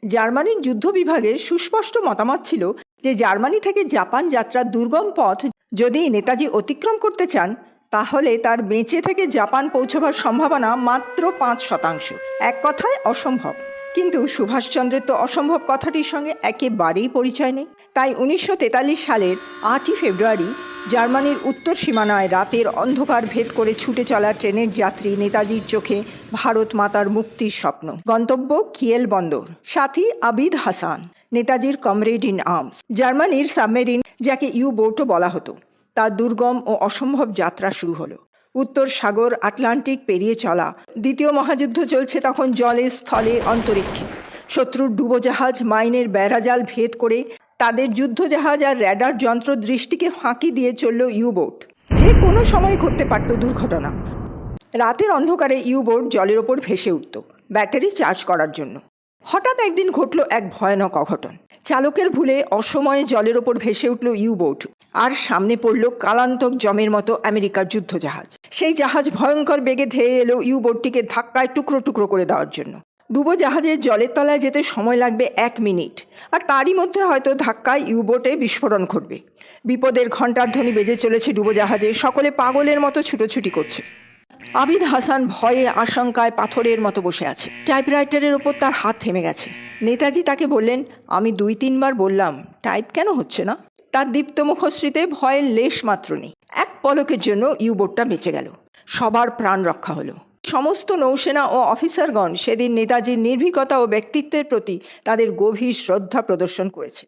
জার্মানির যুদ্ধ বিভাগের সুস্পষ্ট মতামত ছিল যে জার্মানি থেকে জাপান যাত্রার দুর্গম পথ যদি নেতাজি অতিক্রম করতে চান তাহলে তার বেঁচে থেকে জাপান পৌঁছবার সম্ভাবনা মাত্র 5%। এক কথায় অসম্ভব। কিন্তু সুভাষচন্দ্রের তো অসম্ভব কথাটির সঙ্গে একেবারেই পরিচয় নেই। তাই 1943 সালের 8ই ফেব্রুয়ারি জার্মানির উত্তর সীমানায় রাতের অন্ধকার ভেদ করে ছুটে চলা ট্রেনের যাত্রী নেতাজির চোখে ভারত মাতার মুক্তির স্বপ্ন। গন্তব্য কিয়েল বন্দর, সাথী আবিদ হাসান, নেতাজির কমরেড ইন আর্মস। জার্মানির সাবমেরিন, যাকে ইউ বোটও বলা হতো, তার দুর্গম ও অসম্ভব যাত্রা শুরু হলো। উত্তর সাগর আটলান্টিক পেরিয়ে চলা। দ্বিতীয় মহাযুদ্ধ চলছে তখন জলে, স্থলে, অন্তরিক্ষে। শত্রুর ডুবোজাহাজ মাইনের বেড়াজাল ভেদ করে তাদের যুদ্ধজাহাজ আর র্যাডার যন্ত্র দৃষ্টিকে ফাঁকি দিয়ে চলল ইউবোট। যে কোনো সময় ঘটতে পারত দুর্ঘটনা। রাতের অন্ধকারে ইউবোট জলের ওপর ভেসে উঠত ব্যাটারি চার্জ করার জন্য। হঠাৎ একদিন ঘটল এক ভয়ানক অঘটন। চালকের ভুলে অসময়ে জলের ওপর ভেসে উঠল ইউবোট, আর সামনে পড়ল কালান্তক জমের মতো আমেরিকার যুদ্ধজাহাজ। সেই জাহাজ ভয়ঙ্কর বেগে ধেয়ে এলো ইউবোটটিকে ধাক্কায় টুকরো টুকরো করে দেওয়ার জন্য। ডুবোজাহাজে জলের তলায় যেতে সময় লাগবে 1 মিনিট, আর তারই মধ্যে হয়তো ধাক্কায় ইউবোটে বিস্ফোরণ ঘটবে। বিপদের ঘণ্টার ধ্বনি বেজে চলেছে ডুবোজাহাজে। সকলে পাগলের মতো ছুটোছুটি করছে। আবিদ হাসান ভয়ে আশঙ্কায় পাথরের মতো বসে আছে। টাইপরাইটারের ওপর তার হাত থেমে গেছে। নেতাজি তাকে বললেন, আমি 2-3 বার বললাম, টাইপ কেন হচ্ছে না? তার দীপ্ত মুখশ্রীতে ভয়ের লেশ মাত্র নেই। এক পলকের জন্য ইউবোটটা বেঁচে গেল। সবার প্রাণ রক্ষা হলো। সমস্ত নৌসেনা ও অফিসারগণ সেদিন নেতাজির নির্ভীকতা ও ব্যক্তিত্বের প্রতি তাদের গভীর শ্রদ্ধা প্রদর্শন করেছে।